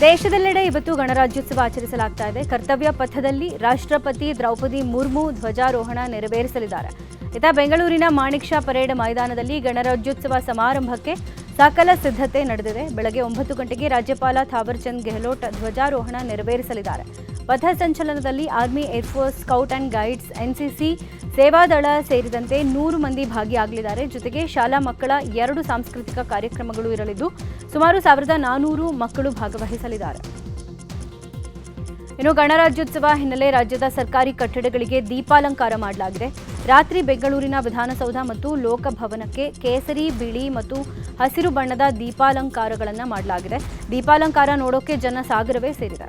ದೇಶದೆಲ್ಲೆಡೆ ಇವತ್ತು ಗಣರಾಜ್ಯೋತ್ಸವ ಆಚರಿಸಲಾಗ್ತಾ ಇದೆ. ಕರ್ತವ್ಯ ಪಥದಲ್ಲಿ ರಾಷ್ಟ್ರಪತಿ ದ್ರೌಪದಿ ಮುರ್ಮು ಧ್ವಜಾರೋಹಣ ನೆರವೇರಿಸಲಿದ್ದಾರೆ. ಇತ್ತ ಬೆಂಗಳೂರಿನ ಮಾಣಿಕ್ ಷಾ ಪರೇಡ್ ಮೈದಾನದಲ್ಲಿ ಗಣರಾಜ್ಯೋತ್ಸವ ಸಮಾರಂಭಕ್ಕೆ ಸಕಲ ಸಿದ್ಧತೆ ನಡೆದಿದೆ. ಬೆಳಗ್ಗೆ 9 ಗಂಟೆಗೆ ರಾಜ್ಯಪಾಲ ಥಾವರ್ ಚಂದ್ ಗೆಹ್ಲೋಟ್ ಧ್ವಜಾರೋಹಣ ನೆರವೇರಿಸಲಿದ್ದಾರೆ. ಪಥ ಸಂಚಲನದಲ್ಲಿ army, air force, scout and guides, NCC, Seva Dal ಸೇರಿದಂತೆ 100 ಮಂದಿ ಭಾಗಿಯಾಗಲಿದ್ದಾರೆ. ಜೊತೆಗೆ ಶಾಲಾ ಮಕ್ಕಳ 2 ಸಾಂಸ್ಕೃತಿಕ ಕಾರ್ಯಕ್ರಮಗಳು ಇರಲಿದ್ದು ಸುಮಾರು 1400 ಮಕ್ಕಳು ಭಾಗವಹಿಸಲಿದ್ದಾರೆ. ಇನ್ನು ಗಣರಾಜ್ಯೋತ್ಸವ ಹಿನ್ನೆಲೆ ರಾಜ್ಯದ ಸರ್ಕಾರಿ ಕಟ್ಟಡಗಳಿಗೆ ದೀಪಾಲಂಕಾರ ಮಾಡಲಾಗಿದೆ. ರಾತ್ರಿ ಬೆಂಗಳೂರಿನ ವಿಧಾನಸೌಧ ಮತ್ತು ಲೋಕಭವನಕ್ಕೆ ಕೇಸರಿ, ಬಿಳಿ ಮತ್ತು ಹಸಿರು ಬಣ್ಣದ ದೀಪಾಲಂಕಾರಗಳನ್ನು ಮಾಡಲಾಗಿದೆ. ದೀಪಾಲಂಕಾರ ನೋಡೋಕೆ ಜನ ಸಾಗರವೇ ಸೇರಿದೆ.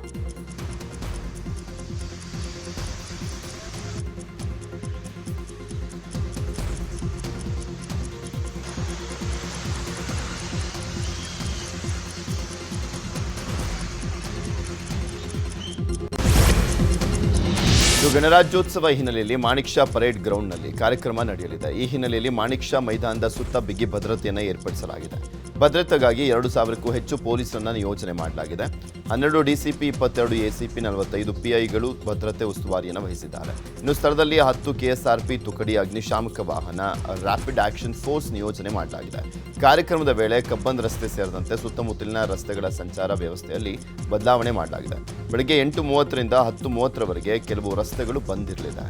ಗಣರಾಜ್ಯೋತ್ಸವ ಹಿನ್ನೆಲೆಯಲ್ಲಿ ಮಾಣಿಕ್ ಷಾ ಪರೇಡ್ ಗ್ರೌಂಡ್ನಲ್ಲಿ ಕಾರ್ಯಕ್ರಮ ನಡೆಯಲಿದೆ. ಈ ಹಿನ್ನೆಲೆಯಲ್ಲಿ ಮಾಣಿಕ್ ಷಾ ಮೈದಾನದ ಸುತ್ತ ಬಿಗಿ ಭದ್ರತೆಯನ್ನು ಏರ್ಪಡಿಸಲಾಗಿದೆ. ಭದ್ರತೆಗಾಗಿ 2,000ಕ್ಕೂ ಹೆಚ್ಚು ಪೊಲೀಸರನ್ನು ನಿಯೋಜನೆ ಮಾಡಲಾಗಿದೆ. 12 ಡಿಸಿಪಿ, 22 ಎಸಿಪಿ, 45 ಪಿಐಗಳು ಭದ್ರತೆ ಉಸ್ತುವಾರಿಯನ್ನು ವಹಿಸಿದ್ದಾರೆ. ಇನ್ನು ಸ್ಥಳದಲ್ಲಿ 10 ಕೆಎಸ್ಆರ್ಪಿ ತುಕಡಿ, ಅಗ್ನಿಶಾಮಕ ವಾಹನ, ರ್ಯಾಪಿಡ್ ಆಕ್ಷನ್ ಫೋರ್ಸ್ ನಿಯೋಜನೆ ಮಾಡಲಾಗಿದೆ. ಕಾರ್ಯಕ್ರಮದ ವೇಳೆ ಕಬ್ಬನ್ ರಸ್ತೆ ಸೇರಿದಂತೆ ಸುತ್ತಮುತ್ತಲಿನ ರಸ್ತೆಗಳ ಸಂಚಾರ ವ್ಯವಸ್ಥೆಯಲ್ಲಿ ಬದಲಾವಣೆ ಮಾಡಲಾಗಿದೆ. ಬೆಳಗ್ಗೆ 8:30ರಿಂದ 10:30ರವರೆಗೆ ಕೆಲವು ರಸ್ತೆಗಳು ಬಂದ್ ಇರಲಿದೆ.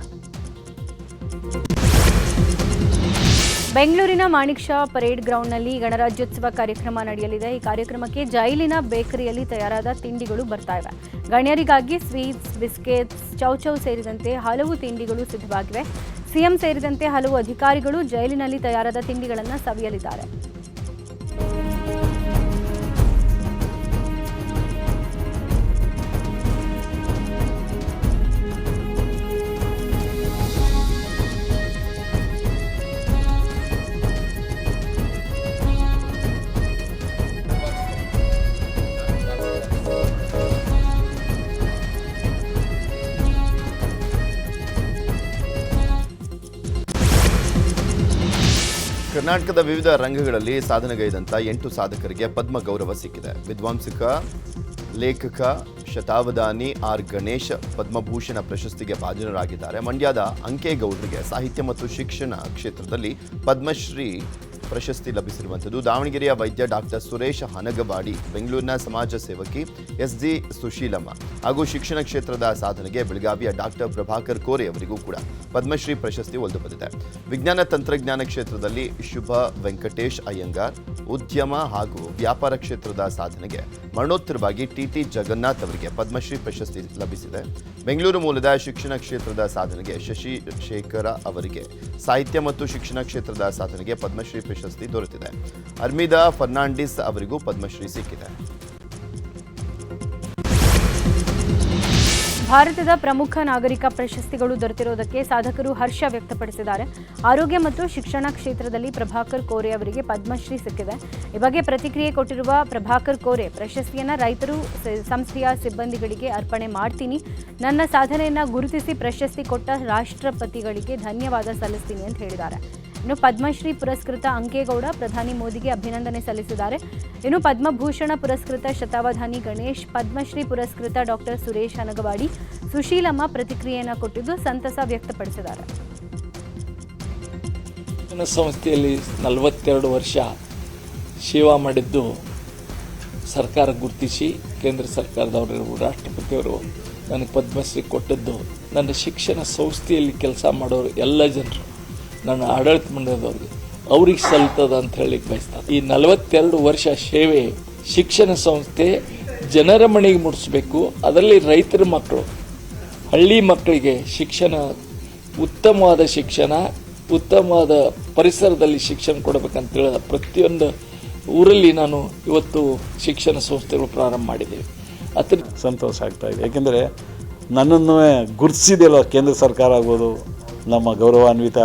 ಬೆಂಗಳೂರಿನ ಮಾಣಿಕ್ ಷಾ ಪರೇಡ್ ಗ್ರೌಂಡ್ನಲ್ಲಿ ಗಣರಾಜ್ಯೋತ್ಸವ ಕಾರ್ಯಕ್ರಮ ನಡೆಯಲಿದೆ. ಈ ಕಾರ್ಯಕ್ರಮಕ್ಕೆ ಜೈಲಿನ ಬೇಕರಿಯಲ್ಲಿ ತಯಾರಾದ ತಿಂಡಿಗಳು ಬರ್ತಾ ಇವೆ. ಗಣ್ಯರಿಗಾಗಿ ಸ್ವೀಟ್ಸ್, ಬಿಸ್ಕೆಟ್ಸ್, ಚೌಚೌ ಸೇರಿದಂತೆ ಹಲವು ತಿಂಡಿಗಳು ಸಿದ್ಧವಾಗಿವೆ. ಸಿಎಂ ಸೇರಿದಂತೆ ಹಲವು ಅಧಿಕಾರಿಗಳು ಜೈಲಿನಲ್ಲಿ ತಯಾರಾದ ತಿಂಡಿಗಳನ್ನು ಸವಿಯಲಿದ್ದಾರೆ. ಕರ್ನಾಟಕದ ವಿವಿಧ ರಂಗಗಳಲ್ಲಿ ಸಾಧನೆಗೈದಂಥ 8 ಸಾಧಕರಿಗೆ ಪದ್ಮ ಗೌರವ ಸಿಕ್ಕಿದೆ. ವಿದ್ವಾಂಸಕ, ಲೇಖಕ, ಶತಾವಧಾನಿ ಆರ್ ಗಣೇಶ್ ಪದ್ಮಭೂಷಣ ಪ್ರಶಸ್ತಿಗೆ ಭಾಜನರಾಗಿದ್ದಾರೆ. ಮಂಡ್ಯದ ಅಂಕೇಗೌಡರಿಗೆ ಸಾಹಿತ್ಯ ಮತ್ತು ಶಿಕ್ಷಣ ಕ್ಷೇತ್ರದಲ್ಲಿ ಪದ್ಮಶ್ರೀ ಪ್ರಶಸ್ತಿ ಲಭಿಸಿರುವಂಥದ್ದು. ದಾವಣಗೆರೆಯ ವೈದ್ಯ ಡಾಕ್ಟರ್ ಸುರೇಶ್ ಹನಗವಾಡಿ, ಬೆಂಗಳೂರಿನ ಸಮಾಜ ಸೇವಕಿ ಎಸ್ಜಿ ಸುಶೀಲಮ್ಮ ಹಾಗೂ ಶಿಕ್ಷಣ ಕ್ಷೇತ್ರದ ಸಾಧನೆಗೆ ಬೆಳಗಾವಿಯ ಡಾಕ್ಟರ್ ಪ್ರಭಾಕರ್ ಕೋರೆ ಅವರಿಗೂ ಕೂಡ ಪದ್ಮಶ್ರೀ ಪ್ರಶಸ್ತಿ ಒಲಿದು ಬಂದಿದೆ. ವಿಜ್ಞಾನ ತಂತ್ರಜ್ಞಾನ ಕ್ಷೇತ್ರದಲ್ಲಿ ಶುಭ ವೆಂಕಟೇಶ್ ಅಯ್ಯಂಗಾರ್, ಉದ್ಯಮ ಹಾಗೂ ವ್ಯಾಪಾರ ಕ್ಷೇತ್ರದ ಸಾಧನೆಗೆ ಮರಣೋತ್ತರವಾಗಿ ಟಿಟಿ ಜಗನ್ನಾಥ್ ಅವರಿಗೆ ಪದ್ಮಶ್ರೀ ಪ್ರಶಸ್ತಿ ಲಭಿಸಿದೆ. ಬೆಂಗಳೂರು ಮೂಲದ ಶಿಕ್ಷಣ ಕ್ಷೇತ್ರದ ಸಾಧನೆಗೆ ಶಶಿ ಶೇಖರ ಅವರಿಗೆ, ಸಾಹಿತ್ಯ ಮತ್ತು ಶಿಕ್ಷಣ ಕ್ಷೇತ್ರದ ಸಾಧನೆಗೆ ಪದ್ಮಶ್ರೀ ಪ್ರಶಸ್ತಿ ದೊರೆತಿದೆ. ಅರ್ಮಿದಾ ಫರ್ನಾಂಡಿಸ್ ಅವರಿಗೂ ಪದ್ಮಶ್ರೀ ಸಿಕ್ಕಿದೆ. ಭಾರತದ ಪ್ರಮುಖ ನಾಗರಿಕ ಪ್ರಶಸ್ತಿಗಳು ದೊರೆತಿರುವುದಕ್ಕೆ ಸಾಧಕರು ಹರ್ಷ ವ್ಯಕ್ತಪಡಿಸಿದ್ದಾರೆ. ಆರೋಗ್ಯ ಮತ್ತು ಶಿಕ್ಷಣ ಕ್ಷೇತ್ರದಲ್ಲಿ ಪ್ರಭಾಕರ್ ಕೋರೆ ಅವರಿಗೆ ಪದ್ಮಶ್ರೀ ಸಿಕ್ಕಿದೆ. ಈ ಬಗ್ಗೆ ಪ್ರತಿಕ್ರಿಯೆ ಕೊಟ್ಟಿರುವ ಪ್ರಭಾಕರ್ ಕೋರೆ, ಪ್ರಶಸ್ತಿಯನ್ನು ರೈತರು ಸಂಸ್ಥೆಯ ಸಿಬ್ಬಂದಿಗಳಿಗೆ ಅರ್ಪಣೆ ಮಾಡ್ತೀನಿ. ನನ್ನ ಸಾಧನೆಯನ್ನು ಗುರುತಿಸಿ ಪ್ರಶಸ್ತಿ ಕೊಟ್ಟ ರಾಷ್ಟ್ರಪತಿಗಳಿಗೆ ಧನ್ಯವಾದ ಸಲ್ಲಿಸ್ತೀನಿ ಅಂತ ಹೇಳಿದ್ದಾರೆ. ಇನ್ನು ಪದ್ಮಶ್ರೀ ಪುರಸ್ಕೃತ ಅಂಕೇಗೌಡ ಪ್ರಧಾನಿ ಮೋದಿಗೆ ಅಭಿನಂದನೆ ಸಲ್ಲಿಸಿದ್ದಾರೆ. ಇನ್ನು ಪದ್ಮಭೂಷಣ ಪುರಸ್ಕೃತ ಶತಾವಧಾನಿ ಗಣೇಶ್, ಪದ್ಮಶ್ರೀ ಪುರಸ್ಕೃತ ಡಾಕ್ಟರ್ ಸುರೇಶ್ ಹನಗವಾಡಿ, ಸುಶೀಲಮ್ಮ ಪ್ರತಿಕ್ರಿಯೆಯನ್ನು ಕೊಟ್ಟಿದ್ದು ಸಂತಸ ವ್ಯಕ್ತಪಡಿಸಿದ್ದಾರೆ. ಸಂಸ್ಥೆಯಲ್ಲಿ 42 ವರ್ಷ ಸೇವಾ ಮಾಡಿದ್ದು ಸರ್ಕಾರ ಗುರುತಿಸಿ ಕೇಂದ್ರ ಸರ್ಕಾರದವರು, ರಾಷ್ಟ್ರಪತಿಯವರು ನನಗೆ ಪದ್ಮಶ್ರೀ ಕೊಟ್ಟದ್ದು, ನನ್ನ ಶಿಕ್ಷಣ ಸಂಸ್ಥೆಯಲ್ಲಿ ಕೆಲಸ ಮಾಡೋರು ಎಲ್ಲ ಜನರು, ನನ್ನ ಆಡಳಿತ ಮಂಡಲದವ್ರಿಗೆ ಅವ್ರಿಗೆ ಸಲ್ತದ ಅಂತ ಹೇಳಲಿಕ್ಕೆ ಬಯಸ್ತಾರೆ. ಈ 42 ವರ್ಷ ಸೇವೆ ಶಿಕ್ಷಣ ಸಂಸ್ಥೆ ಜನರ ಮನೆಗೆ ಮುಟ್ಟಿಸ್ಬೇಕು. ಅದರಲ್ಲಿ ರೈತರ ಮಕ್ಕಳು, ಹಳ್ಳಿ ಮಕ್ಕಳಿಗೆ ಶಿಕ್ಷಣ, ಉತ್ತಮವಾದ ಶಿಕ್ಷಣ, ಉತ್ತಮವಾದ ಪರಿಸರದಲ್ಲಿ ಶಿಕ್ಷಣ ಕೊಡಬೇಕಂತೇಳಿ ಪ್ರತಿಯೊಂದು ಊರಲ್ಲಿ ನಾನು ಇವತ್ತು ಶಿಕ್ಷಣ ಸಂಸ್ಥೆಗಳು ಪ್ರಾರಂಭ ಮಾಡಿದ್ದೇವೆ. ಅದ್ರ ಸಂತೋಷ ಆಗ್ತಾ ಇದೆ. ಯಾಕೆಂದರೆ ನನ್ನನ್ನು ಗುರುತಿಸಿದೆಯಲ್ಲ ಕೇಂದ್ರ ಸರ್ಕಾರ ಆಗ್ಬೋದು, ನಮ್ಮ ಗೌರವಾನ್ವಿತ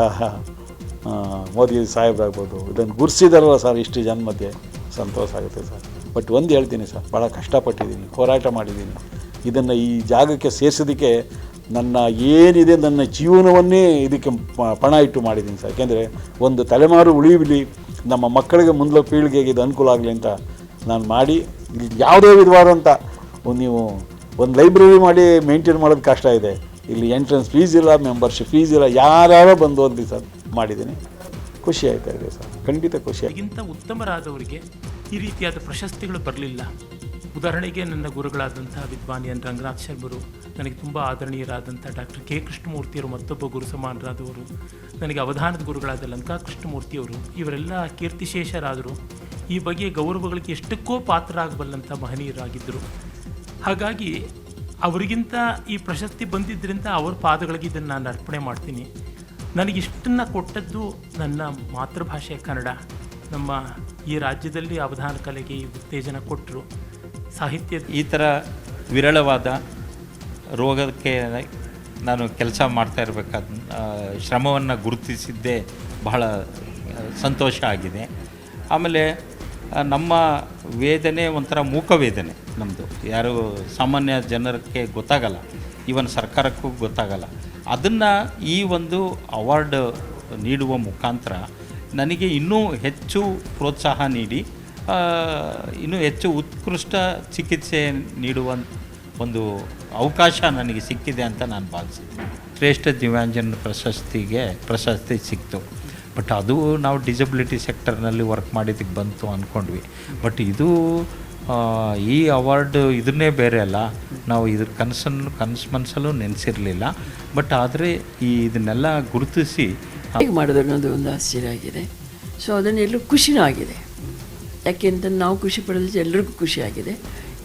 ಮೋದಿ ಸಾಹೇಬ್ರಾಗ್ಬೋದು, ಇದನ್ನು ಗುರುತಿಸಿದಾರಲ್ಲ ಸರ್, ಇಷ್ಟು ಜನ ಮಧ್ಯೆ ಸಂತೋಷ ಆಗುತ್ತೆ ಸರ್. ಬಟ್ ಒಂದು ಹೇಳ್ತೀನಿ ಸರ್, ಭಾಳ ಕಷ್ಟಪಟ್ಟಿದ್ದೀನಿ, ಹೋರಾಟ ಮಾಡಿದ್ದೀನಿ. ಇದನ್ನು ಈ ಜಾಗಕ್ಕೆ ಸೇರಿಸೋದಕ್ಕೆ ನನ್ನ ಏನಿದೆ ನನ್ನ ಜೀವನವನ್ನೇ ಇದಕ್ಕೆ ಪಣ ಇಟ್ಟು ಮಾಡಿದ್ದೀನಿ ಸರ್. ಯಾಕೆಂದರೆ ಒಂದು ತಲೆಮಾರು ಉಳಿಯಲಿ, ನಮ್ಮ ಮಕ್ಕಳಿಗೆ ಮುಂದೆ ಪೀಳಿಗೆಗೆ ಇದು ಅನುಕೂಲ ಆಗಲಿ ಅಂತ ನಾನು ಮಾಡಿ ಯಾವುದೇ ವಿಧವಾದಂಥ ನೀವು ಒಂದು ಲೈಬ್ರರಿ ಮಾಡಿ ಮೇಂಟೈನ್ ಮಾಡೋದು ಕಷ್ಟ ಇದೆ. ಇಲ್ಲಿ ಎಂಟ್ರೆನ್ಸ್ ಫೀಸ್ ಇಲ್ಲ, ಮೆಂಬರ್ಶಿಪ್ ಫೀಸ್ ಇಲ್ಲ, ಯಾರ್ಯಾರೋ ಬಂದು ಒಂದು ದಿವಸ ಮಾಡಿದ್ದೀನಿ. ಖುಷಿ ಆಯ್ತಾ ಇದೆ ಸರ್, ಖಂಡಿತ ಖುಷಿ. ಇದಕ್ಕಿಂತ ಉತ್ತಮರಾದವರಿಗೆ ಈ ರೀತಿಯಾದ ಪ್ರಶಸ್ತಿಗಳು ಬರಲಿಲ್ಲ. ಉದಾಹರಣೆಗೆ ನನ್ನ ಗುರುಗಳಾದಂಥ ವಿದ್ವಾನ್ ಎನ್ ರಂಗನಾಥ್ ಶರ್ಮರು, ನನಗೆ ತುಂಬ ಆದರಣೀಯರಾದಂಥ ಡಾಕ್ಟರ್ ಕೆ ಕೃಷ್ಣಮೂರ್ತಿಯವರು, ಮತ್ತೊಬ್ಬ ಗುರು ಸಮಾನರಾದವರು, ನನಗೆ ಅವಧಾನದ ಗುರುಗಳಾದ ಲಂಕಾ ಕೃಷ್ಣಮೂರ್ತಿಯವರು, ಇವರೆಲ್ಲ ಕೀರ್ತಿಶೇಷರಾದರು. ಈ ಬಗ್ಗೆ ಗೌರವಗಳಿಗೆ ಎಷ್ಟಕ್ಕೋ ಪಾತ್ರರಾಗಬಲ್ಲಂಥ ಮಹನೀಯರಾಗಿದ್ದರು. ಹಾಗಾಗಿ ಅವರಿಗಿಂತ ಈ ಪ್ರಶಸ್ತಿ ಬಂದಿದ್ದರಿಂದ ಅವ್ರ ಪಾದಗಳಿಗೆ ಇದನ್ನು ನಾನು ಅರ್ಪಣೆ ಮಾಡ್ತೀನಿ. ನನಗಿಷ್ಟನ್ನು ಕೊಟ್ಟದ್ದು ನನ್ನ ಮಾತೃಭಾಷೆ ಕನ್ನಡ. ನಮ್ಮ ಈ ರಾಜ್ಯದಲ್ಲಿ ಅವಧಾನ ಕಲೆಗೆ ಈ ಉತ್ತೇಜನ ಕೊಟ್ಟರು. ಸಾಹಿತ್ಯ ಈ ಥರ ವಿರಳವಾದ ರೋಗಕ್ಕೆ ನಾನು ಕೆಲಸ ಮಾಡ್ತಾ ಇರಬೇಕಾದ ಶ್ರಮವನ್ನು ಗುರುತಿಸಿದ್ದೇ ಬಹಳ ಸಂತೋಷ ಆಗಿದೆ. ಆಮೇಲೆ ನಮ್ಮ ವೇದನೆ ಒಂಥರ ಮೂಕ ವೇದನೆ ನಮ್ಮದು, ಯಾರು ಸಾಮಾನ್ಯ ಜನರಿಗೆ ಗೊತ್ತಾಗಲ್ಲ, ಈವನ್ ಸರ್ಕಾರಕ್ಕೂ ಗೊತ್ತಾಗಲ್ಲ. ಅದನ್ನು ಈ ಒಂದು ಅವಾರ್ಡ್ ನೀಡುವ ಮುಖಾಂತರ ನನಗೆ ಇನ್ನೂ ಹೆಚ್ಚು ಪ್ರೋತ್ಸಾಹ ನೀಡಿ ಇನ್ನೂ ಹೆಚ್ಚು ಉತ್ಕೃಷ್ಟ ಚಿಕಿತ್ಸೆ ನೀಡುವ ಒಂದು ಅವಕಾಶ ನನಗೆ ಸಿಕ್ಕಿದೆ ಅಂತ ನಾನು ಭಾವಿಸಿದ್ದೆ. ಶ್ರೇಷ್ಠ ದಿವ್ಯಾಂಗಜನ ಪ್ರಶಸ್ತಿ ಸಿಕ್ತು. ಬಟ್ ಅದು ನಾವು ಡಿಸಬಿಲಿಟಿ ಸೆಕ್ಟರ್ನಲ್ಲಿ ವರ್ಕ್ ಮಾಡಿದ್ದಕ್ಕೆ ಬಂತು ಅಂದ್ಕೊಂಡ್ವಿ. ಬಟ್ ಇದು ಈ ಅವಾರ್ಡ್ ಇದನ್ನೇ ಬೇರೆ ಅಲ್ಲ, ನಾವು ಇದ್ರ ಕನಸು ಮನಸ್ಸಲ್ಲೂ ನೆನೆಸಿರಲಿಲ್ಲ. ಬಟ್ ಆದರೆ ಇದನ್ನೆಲ್ಲ ಗುರುತಿಸಿ ಹೇಗೆ ಮಾಡೋದು ಅನ್ನೋದು ಒಂದು ಆಶ್ಚರ್ಯ ಆಗಿದೆ. ಸೊ ಅದನ್ನೆಲ್ಲರೂ ಖುಷಿನೂ ಆಗಿದೆ. ಯಾಕೆ ಅಂತ ನಾವು ಖುಷಿ ಪಡೋದು ಎಲ್ರಿಗೂ ಖುಷಿ ಆಗಿದೆ.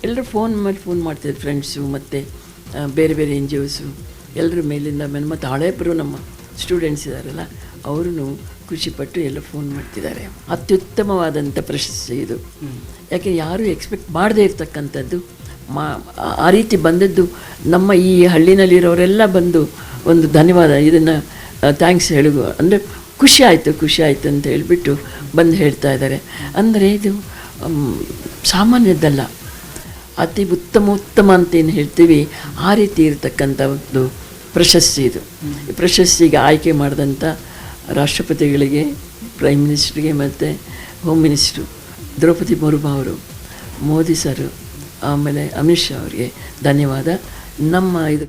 ಎಲ್ಲರೂ ಫೋನ್ ಮಾಡ್ತಿದ್ರು, ಫ್ರೆಂಡ್ಸು ಮತ್ತು ಬೇರೆ ಬೇರೆ NGOಸು ಎಲ್ಲರ ಮೇಲಿಂದ ಮತ್ತು ಹಳೇಬರು ನಮ್ಮ ಸ್ಟೂಡೆಂಟ್ಸ್ ಇದ್ದಾರಲ್ಲ ಅವರು ಖುಷಿಪಟ್ಟು ಎಲ್ಲ ಫೋನ್ ಮಾಡ್ತಿದ್ದಾರೆ. ಅತ್ಯುತ್ತಮವಾದಂಥ ಪ್ರಶಸ್ತಿ ಇದು. ಯಾಕೆ ಯಾರೂ ಎಕ್ಸ್ಪೆಕ್ಟ್ ಮಾಡದೇ ಇರ್ತಕ್ಕಂಥದ್ದು ಆ ರೀತಿ ಬಂದದ್ದು. ನಮ್ಮ ಈ ಹಳ್ಳಿನಲ್ಲಿರೋರೆಲ್ಲ ಬಂದು ಒಂದು ಧನ್ಯವಾದ, ಇದನ್ನು ಥ್ಯಾಂಕ್ಸ್ ಹೇಳುವ ಅಂದರೆ ಖುಷಿ ಆಯಿತು ಅಂತ ಹೇಳಿಬಿಟ್ಟು ಬಂದು ಹೇಳ್ತಾ ಇದ್ದಾರೆ. ಅಂದರೆ ಇದು ಸಾಮಾನ್ಯದ್ದಲ್ಲ, ಅತಿ ಉತ್ತಮ ಅಂತ ಏನು ಹೇಳ್ತೀವಿ ಆ ರೀತಿ ಇರತಕ್ಕಂಥ ಒಂದು ಪ್ರಶಸ್ತಿ ಇದು. ಈ ಪ್ರಶಸ್ತಿಗೆ ಆಯ್ಕೆ ಮಾಡಿದಂಥ ರಾಷ್ಟ್ರಪತಿಗಳಿಗೆ, ಪ್ರೈಮ್ ಮಿನಿಸ್ಟ್ರಿಗೆ ಮತ್ತು ಹೋಮ್ ಮಿನಿಸ್ಟ್ರು ದ್ರೌಪದಿ ಮುರ್ಮು ಅವರು, ಮೋದಿ ಸರ್, ಆಮೇಲೆ ಅಮಿತ್ ಶಾ ಅವರಿಗೆ ಧನ್ಯವಾದ. ನಮ್ಮ ಇದು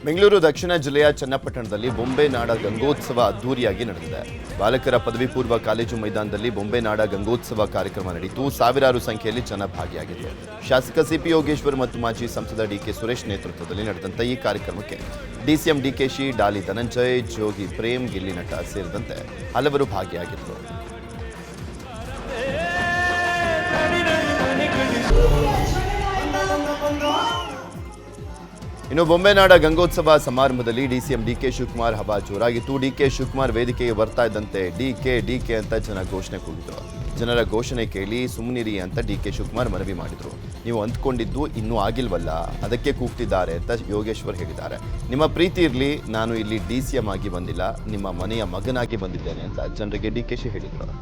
ಬೆಂಗಳೂರು ದಕ್ಷಿಣ ಜಿಲ್ಲೆಯ ಚನ್ನಪಟ್ಟಣದಲ್ಲಿ ಬೊಂಬೆ ನಾಡ ಗಂಗೋತ್ಸವ ಅದ್ದೂರಿಯಾಗಿ ನಡೆದಿದೆ. ಬಾಲಕರ ಪದವಿ ಪೂರ್ವ ಕಾಲೇಜು ಮೈದಾನದಲ್ಲಿ ಬೊಂಬೆ ನಾಡ ಗಂಗೋತ್ಸವ ಕಾರ್ಯಕ್ರಮ ನಡೆಯಿತು. ಸಾವಿರಾರು ಸಂಖ್ಯೆಯಲ್ಲಿ ಜನ ಭಾಗಿಯಾಗಿದ್ದರು. ಶಾಸಕ ಸಿಪಿ ಯೋಗೇಶ್ವರ್ ಮತ್ತು ಮಾಜಿ ಸಂಸದ ಡಿಕೆ ಸುರೇಶ್ ನೇತೃತ್ವದಲ್ಲಿ ನಡೆದಂಥ ಈ ಕಾರ್ಯಕ್ರಮಕ್ಕೆ ಡಿಸಿಎಂ ಡಿಕೆಶಿ, ಡಾಲಿ ಧನಂಜಯ್, ಜೋಗಿ ಪ್ರೇಮ್, ಗಿಲ್ಲಿ ನಟ ಸೇರಿದಂತೆ ಹಲವರು ಭಾಗಿಯಾಗಿದ್ದರು. ಇನ್ನು ಬೊಂಬೆ ನಾಡ ಗಂಗೋತ್ಸವ ಸಮಾರಂಭದಲ್ಲಿ ಡಿಸಿಎಂ ಡಿಕೆ ಶಿವಕುಮಾರ್ ಹವಾ ಜೋರಾಗಿತ್ತು. ಡಿಕೆ ಶಿವಕುಮಾರ್ ವೇದಿಕೆಗೆ ಬರ್ತಾ ಇದ್ದಂತೆ ಡಿಕೆ ಅಂತ ಜನ ಘೋಷಣೆ ಕೂಗಿದ್ರು. ಜನರ ಘೋಷಣೆ ಕೇಳಿ ಸುಮ್ಮನಿರಿ ಅಂತ ಡಿಕೆ ಶಿವಕುಮಾರ್ ಮನವಿ ಮಾಡಿದ್ರು. ನೀವು ಅಂದ್ಕೊಂಡಿದ್ದು ಇನ್ನೂ ಆಗಿಲ್ವಲ್ಲ, ಅದಕ್ಕೆ ಕೂಗ್ತಿದ್ದಾರೆ ಅಂತ ಯೋಗೇಶ್ವರ್ ಹೇಳಿದ್ದಾರೆ. ನಿಮ್ಮ ಪ್ರೀತಿ ಇರಲಿ, ನಾನು ಇಲ್ಲಿ ಡಿಸಿಎಂ ಆಗಿ ಬಂದಿಲ್ಲ, ನಿಮ್ಮ ಮನೆಯ ಮಗನಾಗಿ ಬಂದಿದ್ದೇನೆ ಅಂತ ಜನರಿಗೆ ಡಿಕೆಶಿ ಹೇಳಿದರು.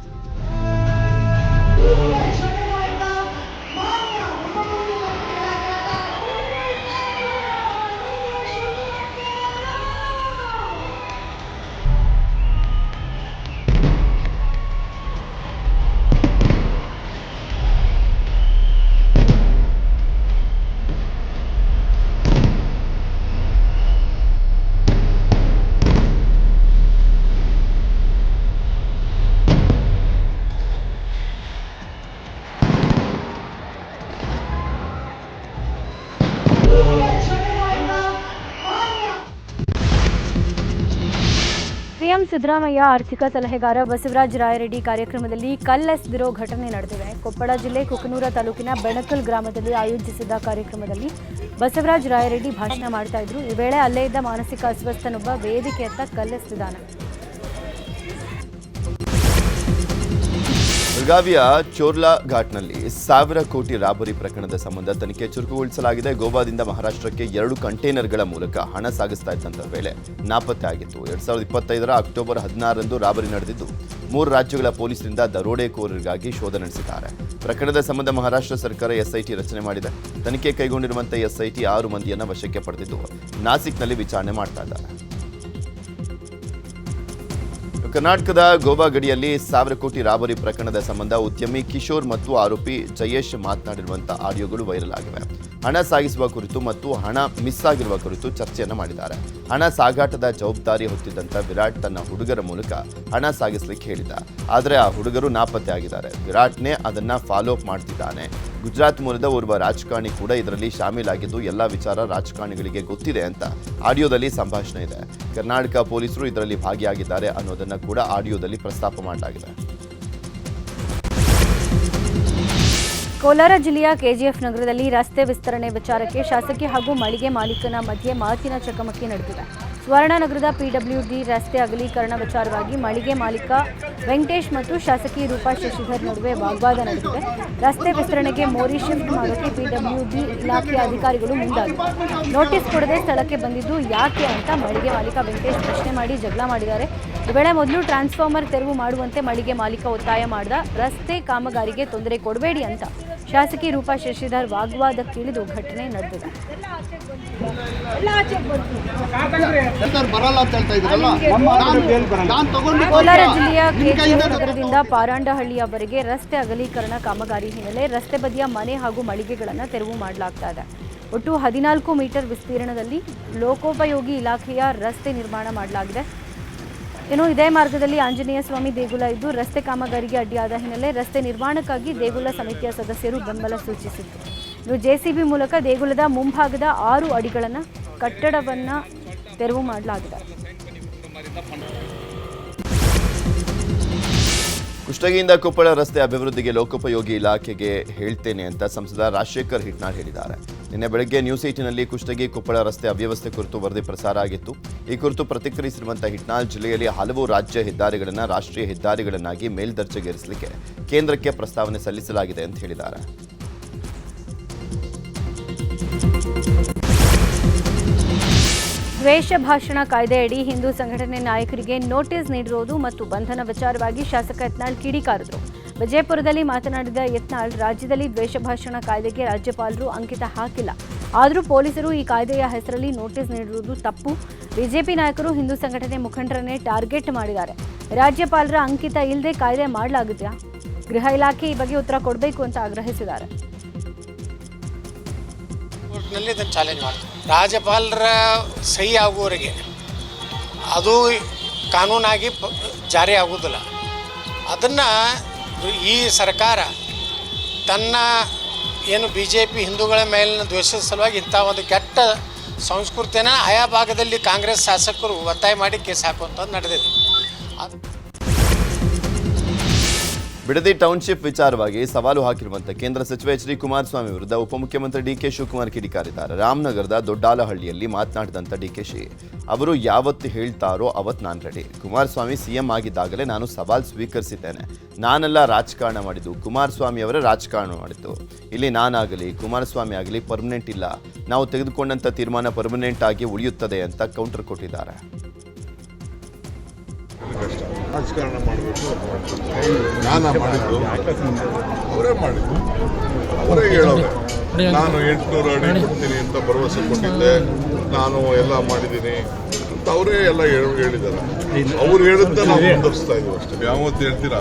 ಸಿಎಂ ಸಿದ್ದರಾಮಯ್ಯ ಆರ್ಥಿಕ ಸಲಹೆಗಾರ ಬಸವರಾಜ ರಾಯರೆಡ್ಡಿ ಕಾರ್ಯಕ್ರಮದಲ್ಲಿ ಕಲ್ಲೆಸೆದಿರೋ ಘಟನೆ ನಡೆದಿದೆ. ಕೊಪ್ಪಳ ಜಿಲ್ಲೆ ಕುಕನೂರ ತಾಲೂಕಿನ ಬೆಣಕಲ್ ಗ್ರಾಮದಲ್ಲಿ ಆಯೋಜಿಸಿದ್ದ ಕಾರ್ಯಕ್ರಮದಲ್ಲಿ ಬಸವರಾಜ ರಾಯರೆಡ್ಡಿ ಭಾಷಣ ಮಾಡ್ತಾ ಇದ್ರು. ಈ ವೇಳೆ ಅಲ್ಲೇ ಇದ್ದ ಮಾನಸಿಕ ಅಸ್ವಸ್ಥನೊಬ್ಬ ವೇದಿಕೆಯತ್ತ ಕಲ್ಲೆಸೆದಿದ್ದಾನೆ. ಬೆಳಗಾವಿಯ ಚೋರ್ಲಾ ಘಾಟ್ನಲ್ಲಿ 1,000 ಕೋಟಿ ರಾಬರಿ ಪ್ರಕರಣದ ಸಂಬಂಧ ತನಿಖೆ ಚುರುಕುಗೊಳಿಸಲಾಗಿದೆ. ಗೋವಾದಿಂದ ಮಹಾರಾಷ್ಟ್ರಕ್ಕೆ 2 ಕಂಟೈನರ್ಗಳ ಮೂಲಕ ಹಣ ಸಾಗಿಸ್ತಾ ಇದ್ದಂಥ ವೇಳೆ ನಾಪತ್ತೆ ಆಗಿತ್ತು. 2025ರ ಅಕ್ಟೋಬರ್ 16ರಂದು ರಾಬರಿ ನಡೆದಿದ್ದು 3 ರಾಜ್ಯಗಳ ಪೊಲೀಸರಿಂದ ದರೋಡೆಕೋರರಿಗಾಗಿ ಶೋಧ ನಡೆಸಿದ್ದಾರೆ. ಪ್ರಕರಣದ ಸಂಬಂಧ ಮಹಾರಾಷ್ಟ್ರ ಸರ್ಕಾರ SIT ರಚನೆ ಮಾಡಿದೆ. ತನಿಖೆ ಕೈಗೊಂಡಿರುವಂಥ SIT 6 ಮಂದಿಯನ್ನು ವಶಕ್ಕೆ ಪಡೆದಿದ್ದು ನಾಸಿಕ್ನಲ್ಲಿ ವಿಚಾರಣೆ ಮಾಡ್ತಾ ಇದ್ದಾರೆ. ಕರ್ನಾಟಕದ ಗೋವಾ ಗಡಿಯಲ್ಲಿ 1,000 ಕೋಟಿ ರಾಬರಿ ಪ್ರಕರಣದ ಸಂಬಂಧ ಉದ್ಯಮಿ ಕಿಶೋರ್ ಮತ್ತು ಆರೋಪಿ ಜಯೇಶ್ ಮಾತನಾಡಿರುವಂತಹ ಆಡಿಯೋಗಳು ವೈರಲ್ ಆಗಿವೆ. ಹಣ ಸಾಗಿಸುವ ಕುರಿತು ಮತ್ತು ಹಣ ಮಿಸ್ ಆಗಿರುವ ಕುರಿತು ಚರ್ಚೆಯನ್ನು ಮಾಡಿದ್ದಾರೆ. ಹಣ ಸಾಗಾಟದ ಜವಾಬ್ದಾರಿ ಹೊತ್ತಿದ್ದಂಥ ವಿರಾಟ್ ತನ್ನ ಹುಡುಗರ ಮೂಲಕ ಹಣ ಸಾಗಿಸಲಿಕ್ಕೆ ಹೇಳಿದ. ಆದರೆ ಆ ಹುಡುಗರು ನಾಪತ್ತೆ ಆಗಿದ್ದಾರೆ. ವಿರಾಟ್ನೇ ಅದನ್ನ ಫಾಲೋ ಅಪ್ ಮಾಡ್ತಿದ್ದಾನೆ. ಗುಜರಾತ್ ಮೂಲದ ಓರ್ವ ರಾಜಕಾರಣಿ ಕೂಡ ಇದರಲ್ಲಿ ಶಾಮೀಲಾಗಿದ್ದು ಎಲ್ಲ ವಿಚಾರ ರಾಜಕಾರಣಿಗಳಿಗೆ ಗೊತ್ತಿದೆ ಅಂತ ಆಡಿಯೋದಲ್ಲಿ ಸಂಭಾಷಣೆ ಇದೆ. ಕರ್ನಾಟಕ ಪೊಲೀಸರು ಇದರಲ್ಲಿ ಭಾಗಿಯಾಗಿದ್ದಾರೆ ಅನ್ನೋದನ್ನ ಕೂಡ ಆಡಿಯೋದಲ್ಲಿ ಪ್ರಸ್ತಾಪ ಮಾಡಲಾಗಿದೆ. ಕೋಲಾರ ಜಿಲ್ಲೆಯ ಕೆಜಿಎಫ್ ನಗರದಲ್ಲಿ ರಸ್ತೆ ವಿಸ್ತರಣೆ ವಿಚಾರಕ್ಕೆ ಶಾಸಕಿ ಹಾಗೂ ಮಳಿಗೆ ಮಾಲೀಕನ ಮಧ್ಯೆ ಮಾತಿನ ಚಕಮಕಿ ನಡೆದಿದೆ. ಸುವರ್ಣನಗರದ ಪಿಡಬ್ಲ್ಯೂಡಿ ರಸ್ತೆ ಅಗಲೀಕರಣ ವಿಚಾರವಾಗಿ ಮಳಿಗೆ ಮಾಲೀಕ ವೆಂಕಟೇಶ್ ಮತ್ತು ಶಾಸಕಿ ರೂಪಾ ಶಶಿಧರ್ ನಡುವೆ ವಾಗ್ವಾದ ನಡೆದಿದೆ. ರಸ್ತೆ ವಿಸ್ತರಣೆಗೆ ಮೋರಿ ಶಿಫ್ಟ್ ಮಾಡೋಕೆ ಪಿಡಬ್ಲ್ಯೂಡಿ ಇಲಾಖೆಯ ಅಧಿಕಾರಿಗಳು ಮುಂದಾಗಿದ್ದಾರೆ. ನೋಟಿಸ್ ಕೊಡದೆ ಸ್ಥಳಕ್ಕೆ ಬಂದಿದ್ದು ಯಾಕೆ ಅಂತ ಮಳಿಗೆ ಮಾಲೀಕ ವೆಂಕಟೇಶ್ ಪ್ರಶ್ನೆ ಮಾಡಿ ಜಗಳ ಮಾಡಿದ್ದಾರೆ. ಈ ವೇಳೆ ಮೊದಲು ಟ್ರಾನ್ಸ್ಫಾರ್ಮರ್ ತೆರವು ಮಾಡುವಂತೆ ಮಳಿಗೆ ಮಾಲೀಕ ಒತ್ತಾಯ ಮಾಡಿದ. ರಸ್ತೆ ಕಾಮಗಾರಿಗೆ ತೊಂದರೆ ಕೊಡಬೇಡಿ ಅಂತ ಶಾಸಕಿ ರೂಪಾ ಶಶಿಧರ್ ವಾಗ್ವಾದಕ್ಕಿಳಿದು ಘಟನೆ ನಡೆದಿದೆ. ಕೋಲಾರ ಜಿಲ್ಲೆಯ ಕೆಜಿಎಫ್ ನಗರದಿಂದ ಪಾರಾಂಡಹಳ್ಳಿಯವರೆಗೆ ರಸ್ತೆ ಅಗಲೀಕರಣ ಕಾಮಗಾರಿ ಹಿನ್ನೆಲೆ ರಸ್ತೆ ಬದಿಯ ಮನೆ ಹಾಗೂ ಮಳಿಗೆಗಳನ್ನು ತೆರವು ಮಾಡಲಾಗ್ತಾ ಇದೆ. ಒಟ್ಟು 14 ಮೀಟರ್ ವಿಸ್ತೀರ್ಣದಲ್ಲಿ ಲೋಕೋಪಯೋಗಿ ಇಲಾಖೆಯ ರಸ್ತೆ ನಿರ್ಮಾಣ ಮಾಡಲಾಗಿದೆ. ಇನ್ನು ಇದೇ ಮಾರ್ಗದಲ್ಲಿ ಆಂಜನೇಯ ಸ್ವಾಮಿ ದೇಗುಲ ಇದ್ದು ರಸ್ತೆ ಕಾಮಗಾರಿಗೆ ಅಡ್ಡಿಯಾದ ಹಿನ್ನೆಲೆ ರಸ್ತೆ ನಿರ್ಮಾಣಕ್ಕಾಗಿ ದೇಗುಲ ಸಮಿತಿಯ ಸದಸ್ಯರು ಬೆಂಬಲ ಸೂಚಿಸಿದರು. ಇನ್ನು ಜೆಸಿಬಿ ಮೂಲಕ ದೇಗುಲದ ಮುಂಭಾಗದ 6 ಅಡಿಗಳನ್ನು ಕಟ್ಟಡವನ್ನು ತೆರವು ಮಾಡಲಾಗಿದೆ. ಕುಷ್ಟಗಿಯಿಂದ ಕೊಪ್ಪಳ ರಸ್ತೆ ಅಭಿವೃದ್ಧಿಗೆ ಲೋಕೋಪಯೋಗಿ ಇಲಾಖೆಗೆ ಹೇಳ್ತೇನೆ ಅಂತ ಸಂಸದ ರಾಜಶೇಖರ್ ಹಿಟ್ನಾಳ್ ಹೇಳಿದ್ದಾರೆ. ನಿನ್ನೆ ಬೆಳಗ್ಗೆ ನ್ಯೂಸ್ 18ನಲ್ಲಿ ಕುಷ್ಟಗಿ ಕೊಪ್ಪಳ ರಸ್ತೆ ಅವ್ಯವಸ್ಥೆ ಕುರಿತು ವರದಿ ಪ್ರಸಾರ ಆಗಿತ್ತು. ಈ ಕುರಿತು ಪ್ರತಿಕ್ರಿಯಿಸಿರುವಂತಹ ಹಿಟ್ನಾಳ್, ಜಿಲ್ಲೆಯಲ್ಲಿ ಹಲವು ರಾಜ್ಯ ಹೆದ್ದಾರಿಗಳನ್ನು ರಾಷ್ಟ್ರೀಯ ಹೆದ್ದಾರಿಗಳನ್ನಾಗಿ ಮೇಲ್ದರ್ಜೆಗೇರಿಸಲಿಕ್ಕೆ ಕೇಂದ್ರಕ್ಕೆ ಪ್ರಸ್ತಾವನೆ ಸಲ್ಲಿಸಲಾಗಿದೆ ಅಂತ ಹೇಳಿದ್ದಾರೆ. ದ್ವೇಷ ಭಾಷಣ ಕಾಯ್ದೆಯಡಿ ಹಿಂದೂ ಸಂಘಟನೆ ನಾಯಕರಿಗೆ ನೋಟಿಸ್ ನೀಡಿರುವುದು ಮತ್ತು ಬಂಧನ ವಿಚಾರವಾಗಿ ಶಾಸಕ ಯತ್ನಾಳ್ ಕಿಡಿಕಾರಿದರು. ವಿಜಯಪುರದಲ್ಲಿ ಮಾತನಾಡಿದ ಯತ್ನಾಳ್, ರಾಜ್ಯದಲ್ಲಿ ದ್ವೇಷ ಭಾಷಣ ಕಾಯ್ದೆಗೆ ರಾಜ್ಯಪಾಲರು ಅಂಕಿತ ಹಾಕಿಲ್ಲ. ಆದರೂ ಪೊಲೀಸರು ಈ ಕಾಯ್ದೆಯ ಹೆಸರಲ್ಲಿ ನೋಟಿಸ್ ನೀಡಿರುವುದು ತಪ್ಪು. ಬಿಜೆಪಿ ನಾಯಕರು ಹಿಂದೂ ಸಂಘಟನೆ ಮುಖಂಡರನ್ನೇ ಟಾರ್ಗೆಟ್ ಮಾಡಿದ್ದಾರೆ. ರಾಜ್ಯಪಾಲರ ಅಂಕಿತ ಇಲ್ಲದೆ ಕಾಯ್ದೆ ಮಾಡಲಾಗಿದೆಯಾ? ಗೃಹ ಇಲಾಖೆ ಈ ಬಗ್ಗೆ ಉತ್ತರ ಕೊಡಬೇಕು ಅಂತ ಆಗ್ರಹಿಸಿದ್ದಾರೆ. ಕೋರ್ಟ್ನಲ್ಲಿ ಇದನ್ನು ಚಾಲೆಂಜ್ ಮಾಡ್ತಾರೆ. ರಾಜ್ಯಪಾಲರ ಸಹಿ ಆಗುವವರೆಗೆ ಅದು ಕಾನೂನಾಗಿ ಜಾರಿ ಆಗುವುದಿಲ್ಲ. ಅದನ್ನು ಈ ಸರ್ಕಾರ ತನ್ನ ಏನು BJP ಹಿಂದೂಗಳ ಮೇಲಿನ ದ್ವೇಷದ ಸಲುವಾಗಿ ಇಂಥ ಒಂದು ಕೆಟ್ಟ ಸಂಸ್ಕೃತಿಯನ್ನು ಆಯಾ ಭಾಗದಲ್ಲಿ ಕಾಂಗ್ರೆಸ್ ಶಾಸಕರು ಒತ್ತಾಯ ಮಾಡಿ ಕೇಸ್ ಹಾಕುವಂಥದ್ದು ನಡೆದಿದೆ. ಬಿಡದಿ ಟೌನ್ಶಿಪ್ ವಿಚಾರವಾಗಿ ಸವಾಲು ಹಾಕಿರುವಂಥ ಕೇಂದ್ರ ಸಚಿವ ಎಚ್ ಡಿ ಕುಮಾರಸ್ವಾಮಿ ವಿರುದ್ಧ ಉಪಮುಖ್ಯಮಂತ್ರಿ ಡಿಕೆ ಶಿವಕುಮಾರ್ ಕಿಡಿಕಾರಿದ್ದಾರೆ. ರಾಮನಗರದ ದೊಡ್ಡಾಲಹಳ್ಳಿಯಲ್ಲಿ ಮಾತನಾಡಿದಂಥ ಡಿಕೆಶಿ ಅವರು ಯಾವತ್ತು ಹೇಳ್ತಾರೋ ಅವತ್ತು ನಾನು ರೆಡಿ. ಕುಮಾರಸ್ವಾಮಿ CM ಆಗಿದ್ದಾಗಲೇ ನಾನು ಸವಾಲು ಸ್ವೀಕರಿಸಿದ್ದೇನೆ. ನಾನೆಲ್ಲ ರಾಜಕಾರಣ ಮಾಡಿದ್ದು, ಕುಮಾರಸ್ವಾಮಿ ಅವರೇ ರಾಜಕಾರಣ ಮಾಡಿದ್ದು. ಇಲ್ಲಿ ನಾನಾಗಲಿ ಕುಮಾರಸ್ವಾಮಿ ಆಗಲಿ ಪರ್ಮನೆಂಟ್ ಇಲ್ಲ. ನಾವು ತೆಗೆದುಕೊಂಡಂಥ ತೀರ್ಮಾನ ಪರ್ಮನೆಂಟ್ ಆಗಿ ಉಳಿಯುತ್ತದೆ ಅಂತ ಕೌಂಟರ್ ಕೊಟ್ಟಿದ್ದಾರೆ. ರಾಜಕಾರಣ ಮಾಡಬೇಕು, ನಾನು ಮಾಡಿದ್ದು ಅವರೇ ಮಾಡಿದ್ದು, ಅವರೇ ಹೇಳೋರೆ. ನಾನು 800 ಅಡಿ ಕೊಡ್ತೀನಿ ಅಂತ ಭರವಸೆ ಕೊಟ್ಟಿದ್ದೆ, ನಾನು ಎಲ್ಲ ಮಾಡಿದ್ದೀನಿ ಅಂತ ಅವರೇ ಎಲ್ಲ ಹೇಳಿದ್ದಾರೆ. ಅವ್ರು ಹೇಳಿದ್ದ ನಾವು ಮುಂದುವರಿಸ್ತಾ ಇದ್ದೀವಿ ಅಷ್ಟೇ. ಯಾವತ್ತು ಹೇಳ್ತೀರಾ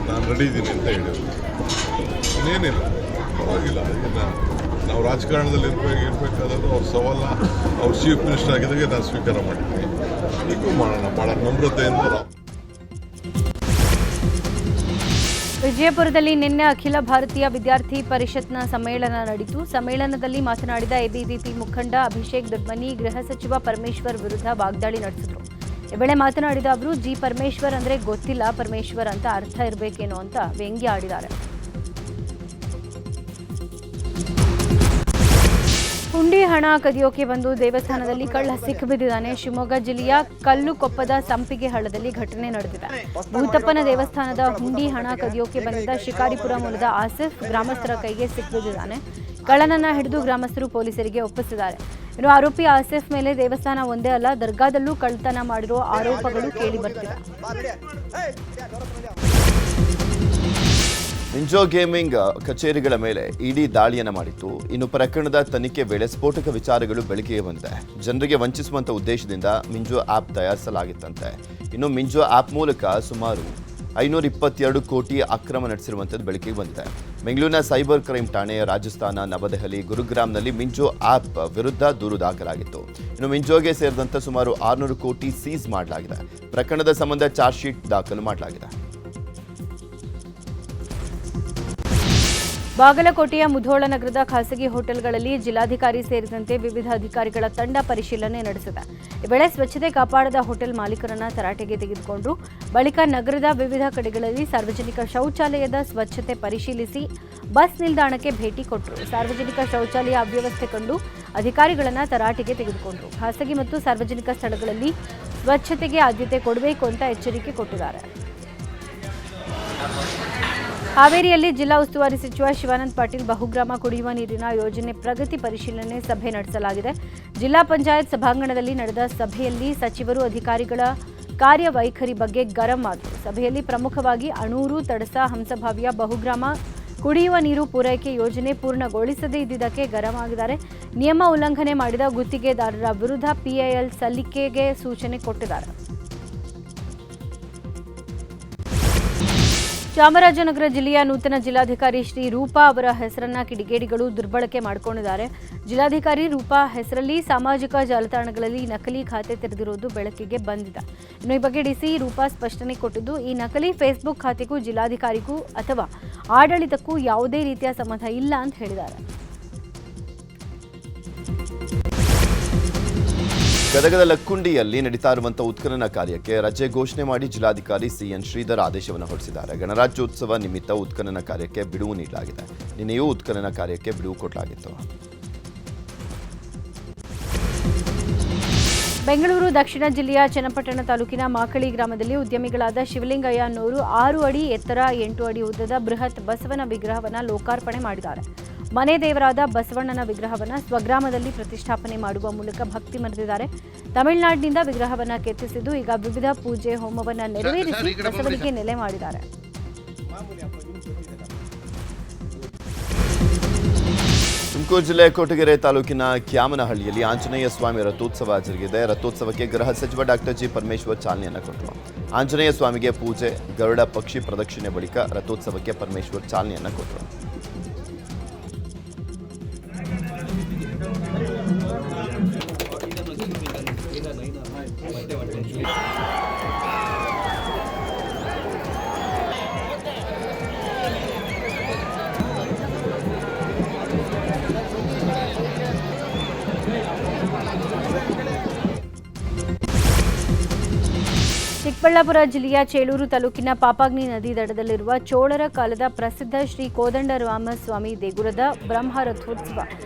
ನಾನು ರೆಡಿ ಇದ್ದೀನಿ ಅಂತ ಹೇಳಿದ್ರು, ಇನ್ನೇನಿಲ್ಲ, ಪರವಾಗಿಲ್ಲ. ನಾವು ರಾಜಕಾರಣದಲ್ಲಿ ಇರಬೇಕಾದ್ರೆ ಅವ್ರ ಸವಾಲ ಅವ್ರು ಚೀಫ್ ಮಿನಿಸ್ಟರ್ ಆಗಿದ್ದಾಗೆ ನಾನು ಸ್ವೀಕಾರ ಮಾಡಿದ್ದೀನಿ. ಈಗೂ ಮಾಡೋಣ, ಭಾಳ ನಮ್ರತೆಯಿಂದ. ವಿಜಯಪುರದಲ್ಲಿ ನಿನ್ನೆ ಅಖಿಲ ಭಾರತೀಯ ವಿದ್ಯಾರ್ಥಿ ಪರಿಷತ್ನ ಸಮ್ಮೇಳನ ನಡೆಯಿತು. ಸಮ್ಮೇಳನದಲ್ಲಿ ಮಾತನಾಡಿದ ABVP ಮುಖಂಡ ಅಭಿಷೇಕ್ ದೊಡ್ಮನಿ ಗೃಹ ಸಚಿವ ಪರಮೇಶ್ವರ್ ವಿರುದ್ಧ ವಾಗ್ದಾಳಿ ನಡೆಸಿದರು. ಈ ವೇಳೆ ಮಾತನಾಡಿದ ಅವರು, ಜಿ ಪರಮೇಶ್ವರ್ ಅಂದರೆ ಗೊತ್ತಿಲ್ಲ, ಪರಮೇಶ್ವರ್ ಅಂತ ಅರ್ಥ ಇರಬೇಕೇನೋ ಅಂತ ವ್ಯಂಗ್ಯ ಆಡಿದ್ದಾರೆ. ಹುಂಡಿ ಹಣ ಕದಿಯೋಕೆ ಬಂದು ದೇವಸ್ಥಾನದಲ್ಲಿ ಕಳ್ಳ ಸಿಕ್ಕಿಬಿದ್ದಿದ್ದಾನೆ. ಶಿವಮೊಗ್ಗ ಜಿಲ್ಲೆಯ ಕಲ್ಲುಕೊಪ್ಪದ ಸಂಪಿಗೆ ಹಳ್ಳದಲ್ಲಿ ಘಟನೆ ನಡೆದಿದೆ. ಭೂತಪ್ಪನ ದೇವಸ್ಥಾನದ ಹುಂಡಿ ಹಣ ಕದಿಯೋಕೆ ಬಂದಿದ್ದ ಶಿಕಾರಿಪುರ ಮೂಲದ ಆಸಿಫ್ ಗ್ರಾಮಸ್ಥರ ಕೈಗೆ ಸಿಕ್ಕಿಬಿದ್ದಿದ್ದಾನೆ. ಕಳ್ಳನನ್ನ ಹಿಡಿದು ಗ್ರಾಮಸ್ಥರು ಪೊಲೀಸರಿಗೆ ಒಪ್ಪಿಸಿದ್ದಾರೆ. ಇನ್ನು ಆರೋಪಿ ಆಸಿಫ್ ಮೇಲೆ ದೇವಸ್ಥಾನ ಒಂದೇ ಅಲ್ಲ, ದರ್ಗಾದಲ್ಲೂ ಕಳ್ಳತನ ಮಾಡಿರುವ ಆರೋಪಗಳು ಕೇಳಿ ಬರ್ತಿವೆ. ಮಿಂಜೋ ಗೇಮಿಂಗ್ ಕಚೇರಿಗಳ ಮೇಲೆ ಇಡಿ ದಾಳಿಯನ್ನು ಮಾಡಿತ್ತು. ಇನ್ನು ಪ್ರಕರಣದ ತನಿಖೆ ವೇಳೆ ಸ್ಫೋಟಕ ವಿಚಾರಗಳು ಬೆಳಕಿಗೆ ಬಂದಿದೆ. ಜನರಿಗೆ ವಂಚಿಸುವಂತ ಉದ್ದೇಶದಿಂದ ಮಿಂಜೋ ಆಪ್ ತಯಾರಿಸಲಾಗಿತ್ತಂತೆ. ಇನ್ನು ಮಿಂಜೋ ಆಪ್ ಮೂಲಕ ಸುಮಾರು 522 ಕೋಟಿ ಅಕ್ರಮ ನಡೆಸಿರುವಂಥದ್ದು ಬೆಳಕಿಗೆ ಬಂದಿದೆ. ಬೆಂಗಳೂರಿನ ಸೈಬರ್ ಕ್ರೈಮ್ ಠಾಣೆ, ರಾಜಸ್ಥಾನ, ನವದೆಹಲಿ, ಗುರುಗ್ರಾಮ್ನಲ್ಲಿ ಮಿಂಜೋ ಆಪ್ ವಿರುದ್ಧ ದೂರು ದಾಖಲಾಗಿತ್ತು. ಇನ್ನು ಮಿಂಜೋಗೆ ಸೇರಿದಂತೆ ಸುಮಾರು 600 ಕೋಟಿ ಸೀಸ್ ಮಾಡಲಾಗಿದೆ. ಪ್ರಕರಣದ ಸಂಬಂಧ ಚಾರ್ಜ್ ಶೀಟ್ ದಾಖಲು ಮಾಡಲಾಗಿದೆ. ಬಾಗಲಕೋಟೆಯ ಮುಧೋಳ ನಗರದ ಖಾಸಗಿ ಹೋಟೆಲ್ಗಳಲ್ಲಿ ಜಿಲ್ಲಾಧಿಕಾರಿ ಸೇರಿದಂತೆ ವಿವಿಧ ಅಧಿಕಾರಿಗಳ ತಂಡ ಪರಿಶೀಲನೆ ನಡೆಸಿದೆ. ಈ ವೇಳೆ ಸ್ವಚ್ಛತೆ ಕಾಪಾಡದ ಹೋಟೆಲ್ ಮಾಲೀಕರನ್ನ ತರಾಟೆಗೆ ತೆಗೆದುಕೊಂಡು ಬಳಿಕ ನಗರದ ವಿವಿಧ ಕಡೆಗಳಲ್ಲಿ ಸಾರ್ವಜನಿಕ ಶೌಚಾಲಯದ ಸ್ವಚ್ಛತೆ ಪರಿಶೀಲಿಸಿ ಬಸ್ ನಿಲ್ದಾಣಕ್ಕೆ ಭೇಟಿ ಕೊಟ್ಟರು. ಸಾರ್ವಜನಿಕ ಶೌಚಾಲಯ ಅವ್ಯವಸ್ಥೆ ಕಂಡು ಅಧಿಕಾರಿಗಳನ್ನ ತರಾಟೆಗೆ ತೆಗೆದುಕೊಂಡರು. ಖಾಸಗಿ ಮತ್ತು ಸಾರ್ವಜನಿಕ ಸ್ಥಳಗಳಲ್ಲಿ ಸ್ವಚ್ಛತೆಗೆ ಆದ್ಯತೆ ಕೊಡಬೇಕು ಅಂತ ಎಚ್ಚರಿಕೆ ಕೊಟ್ಟಿದ್ದಾರೆ. ಹಾವೇರಿಯಲ್ಲಿ ಜಿಲ್ಲಾ ಉಸ್ತುವಾರಿ ಸಚಿವ ಶಿವಾನಂದ ಪಾಟೀಲ್ ಬಹುಗ್ರಾಮ ಕುಡಿಯುವ ನೀರಿನ ಯೋಜನೆ ಪ್ರಗತಿ ಪರಿಶೀಲನೆ ಸಭೆ ನಡೆಸಲಾಗಿದೆ. ಜಿಲ್ಲಾ ಪಂಚಾಯತ್ ಸಭಾಂಗಣದಲ್ಲಿ ನಡೆದ ಸಭೆಯಲ್ಲಿ ಸಚಿವರು ಅಧಿಕಾರಿಗಳ ಕಾರ್ಯವೈಖರಿ ಬಗ್ಗೆ ಗರಂ ಆದರು. ಸಭೆಯಲ್ಲಿ ಪ್ರಮುಖವಾಗಿ ಅಣೂರು, ತಡಸ, ಹಂಸಭಾವ್ಯ ಬಹುಗ್ರಾಮ ಕುಡಿಯುವ ನೀರು ಪೂರೈಕೆ ಯೋಜನೆ ಪೂರ್ಣಗೊಳಿಸದೇ ಇದ್ದುದಕ್ಕೆ ಗರಂ ಆಗಿದ್ದಾರೆ. ನಿಯಮ ಉಲ್ಲಂಘನೆ ಮಾಡಿದ ಗುತ್ತಿಗೆದಾರರ ವಿರುದ್ಧ ಪಿಐಎಲ್ ಸಲ್ಲಿಕೆಗೆ ಸೂಚನೆ ಕೊಟ್ಟಿದ್ದಾರೆ. ಚಾಮರಾಜನಗರ ಜಿಲ್ಲೆಯ ನೂತನ ಜಿಲ್ಲಾಧಿಕಾರಿ ಶ್ರೀ ರೂಪಾ ಅವರ ಹೆಸರನ್ನ ಕಿಡಿಗೇಡಿಗಳು ದುರ್ಬಳಕೆ ಮಾಡಿಕೊಂಡಿದ್ದಾರೆ. ಜಿಲ್ಲಾಧಿಕಾರಿ ರೂಪಾ ಹೆಸರಲ್ಲಿ ಸಾಮಾಜಿಕ ಜಾಲತಾಣಗಳಲ್ಲಿ ನಕಲಿ ಖಾತೆ ತೆರೆದಿರುವುದು ಬೆಳಕಿಗೆ ಬಂದಿದೆ. ಇನ್ನು ಈ ಬಗ್ಗೆ ಡಿಸಿ ರೂಪಾ ಸ್ಪಷ್ಟನೆ ಕೊಟ್ಟಿದ್ದು, ಈ ನಕಲಿ ಫೇಸ್ಬುಕ್ ಖಾತೆಗೂ ಜಿಲ್ಲಾಧಿಕಾರಿಗೂ ಅಥವಾ ಆಡಳಿತಕ್ಕೂ ಯಾವುದೇ ರೀತಿಯ ಸಂಬಂಧ ಇಲ್ಲ ಅಂತ ಹೇಳಿದ್ದಾರೆ. ಗದಗದ ಲಕ್ಕುಂಡಿಯಲ್ಲಿ ನಡೀತಾ ಇರುವಂತಹ ಉತ್ಖನನ ಕಾರ್ಯಕ್ಕೆ ರಜೆ ಘೋಷಣೆ ಮಾಡಿ ಜಿಲ್ಲಾಧಿಕಾರಿ ಸಿಎನ್ ಶ್ರೀಧರ್ ಆದೇಶವನ್ನು ಹೊರಡಿಸಿದ್ದಾರೆ. ಗಣರಾಜ್ಯೋತ್ಸವ ನಿಮಿತ್ತ ಉತ್ಖನನ ಕಾರ್ಯಕ್ಕೆ ಬಿಡುವು ನೀಡಲಾಗಿದೆ. ನಿನ್ನೆಯೂ ಉತ್ಖನನ ಕಾರ್ಯಕ್ಕೆ ಬಿಡುವು ಕೊಡಲಾಗಿತ್ತು. ಬೆಂಗಳೂರು ದಕ್ಷಿಣ ಜಿಲ್ಲೆಯ ಚನ್ನಪಟ್ಟಣ ತಾಲೂಕಿನ ಮಾಕಳಿ ಗ್ರಾಮದಲ್ಲಿ ಉದ್ಯಮಿಗಳಾದ ಶಿವಲಿಂಗಯ್ಯ ಅನ್ನೋರು 6 ಅಡಿ ಎತ್ತರ 8 ಅಡಿ ಉದ್ದದ ಬೃಹತ್ ಬಸವನ ವಿಗ್ರಹವನ್ನು ಲೋಕಾರ್ಪಣೆ ಮಾಡಿದ್ದಾರೆ. ಮನೆ ದೇವರಾದ ಬಸವಣ್ಣನ ವಿಗ್ರಹವನ್ನು ಸ್ವಗ್ರಾಮದಲ್ಲಿ ಪ್ರತಿಷ್ಠಾಪನೆ ಮಾಡುವ ಮೂಲಕ ಭಕ್ತಿ ಮೆರೆದಿದ್ದಾರೆ. ತಮಿಳುನಾಡಿನಿಂದ ವಿಗ್ರಹವನ್ನು ಕೆತ್ತಿಸಿದ್ದು ಈಗ ವಿವಿಧ ಪೂಜೆ ಹೋಮವನ್ನು ನೆರವೇರಿಸಿ ಬಸವನಿಗೆ ನೆಲೆ ಮಾಡಿದ್ದಾರೆ. ತುಮಕೂರು ಜಿಲ್ಲೆ ಕೊಟಗೆರೆ ತಾಲೂಕಿನ ಕ್ಯಾಮನಹಳ್ಳಿಯಲ್ಲಿ ಆಂಜನೇಯ ಸ್ವಾಮಿ ರಥೋತ್ಸವ ಜರುಗಿದೆ. ರಥೋತ್ಸವಕ್ಕೆ ಗೃಹ ಸಚಿವ ಡಾಕ್ಟರ್ ಜಿ ಪರಮೇಶ್ವರ್ ಚಾಲನೆಯನ್ನು ಕೊಟ್ಟರು. ಆಂಜನೇಯ ಸ್ವಾಮಿಗೆ ಪೂಜೆ, ಗರುಡ ಪಕ್ಷಿ ಪ್ರದಕ್ಷಿಣೆ ಬಳಿಕ ರಥೋತ್ಸವಕ್ಕೆ ಪರಮೇಶ್ವರ್ ಚಾಲನೆಯನ್ನು ಕೊಟ್ಟರು. ಚಿಕ್ಕಬಳ್ಳಾಪುರ ಜಿಲ್ಲೆಯ ಚೇಳೂರು ತಾಲೂಕಿನ ಪಾಪಾಗ್ನಿ ನದಿ ದಡದಲ್ಲಿರುವ ಚೋಳರ ಕಾಲದ ಪ್ರಸಿದ್ಧ ಶ್ರೀ ಕೋದಂಡರಾಮಸ್ವಾಮಿ ದೇಗುಲದ ಬ್ರಹ್ಮರಥೋತ್ಸವ